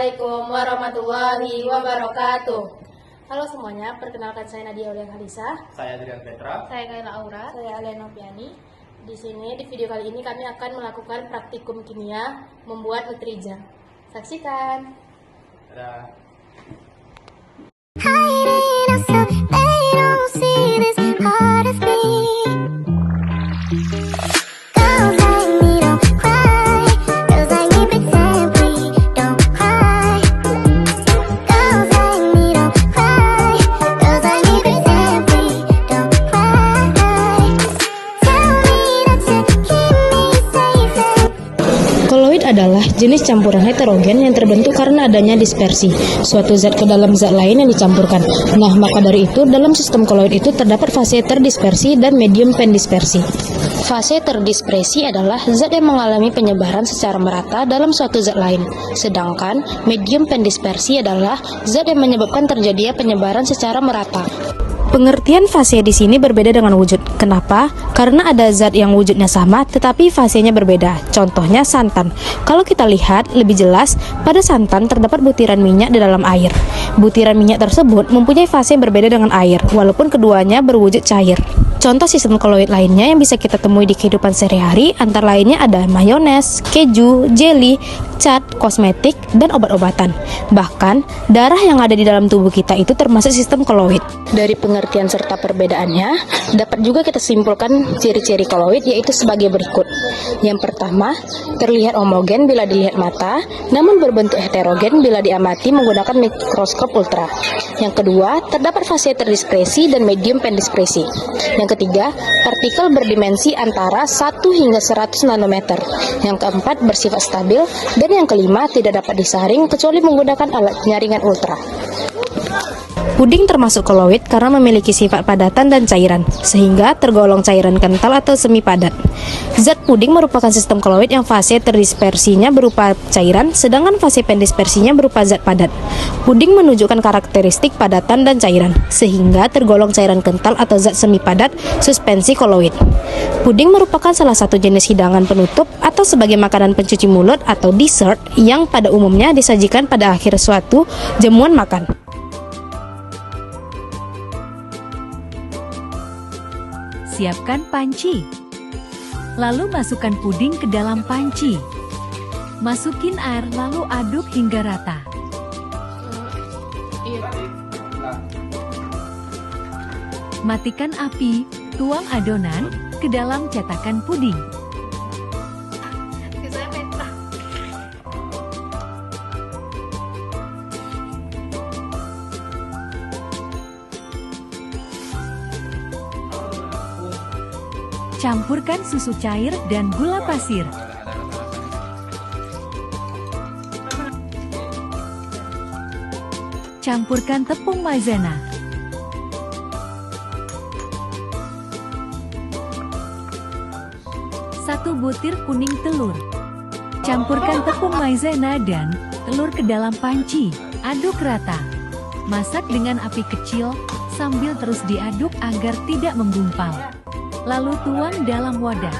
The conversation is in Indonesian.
Assalamualaikum warahmatullahi wabarakatuh. Halo semuanya, perkenalkan saya Nadia Aulia Khalisa. Saya Adrian Petra. Saya Kaila Aura. Saya Alena Noviani. Di sini, di video kali ini kami akan melakukan praktikum kimia membuat nutrija. Saksikan. Dadah. Koloid adalah jenis campuran heterogen yang terbentuk karena adanya dispersi, suatu zat ke dalam zat lain yang dicampurkan. Nah, maka dari itu, dalam sistem koloid itu terdapat fase terdispersi dan medium pendispersi. Fase terdispersi adalah zat yang mengalami penyebaran secara merata dalam suatu zat lain, sedangkan medium pendispersi adalah zat yang menyebabkan terjadinya penyebaran secara merata. Pengertian fase di sini berbeda dengan wujud. Kenapa? Karena ada zat yang wujudnya sama tetapi fasenya berbeda. Contohnya santan. Kalau kita lihat lebih jelas, pada santan terdapat butiran minyak di dalam air. Butiran minyak tersebut mempunyai fase yang berbeda dengan air, walaupun keduanya berwujud cair. Contoh sistem koloid lainnya yang bisa kita temui di kehidupan sehari-hari antara lainnya ada mayones, keju, jelly, cat, kosmetik, dan obat-obatan. Bahkan, darah yang ada di dalam tubuh kita itu termasuk sistem koloid. Dari pengertian serta perbedaannya, dapat juga kita simpulkan ciri-ciri koloid yaitu sebagai berikut. Yang pertama, terlihat homogen bila dilihat mata, namun berbentuk heterogen bila diamati menggunakan mikroskop ultra. Yang kedua, terdapat fase terdispersi dan medium pendispersi. Yang ketiga, partikel berdimensi antara 1 hingga 100 nanometer. Yang keempat, bersifat stabil. Dan yang kelima, tidak dapat disaring kecuali menggunakan alat penyaringan ultra. Puding termasuk koloid karena memiliki sifat padatan dan cairan, sehingga tergolong cairan kental atau semi padat. Zat puding merupakan sistem koloid yang fase terdispersinya berupa cairan, sedangkan fase pendispersinya berupa zat padat. Puding menunjukkan karakteristik padatan dan cairan, sehingga tergolong cairan kental atau zat semi padat suspensi koloid. Puding merupakan salah satu jenis hidangan penutup atau sebagai makanan pencuci mulut atau dessert yang pada umumnya disajikan pada akhir suatu jamuan makan. Siapkan panci. Lalu masukkan puding ke dalam panci. Masukin air lalu aduk hingga rata. Matikan api, tuang adonan ke dalam cetakan puding. Campurkan susu cair dan gula pasir. Campurkan tepung maizena. Satu butir kuning telur. Campurkan tepung maizena dan telur ke dalam panci. Aduk rata. Masak dengan api kecil sambil terus diaduk agar tidak menggumpal. Lalu tuang dalam wadah.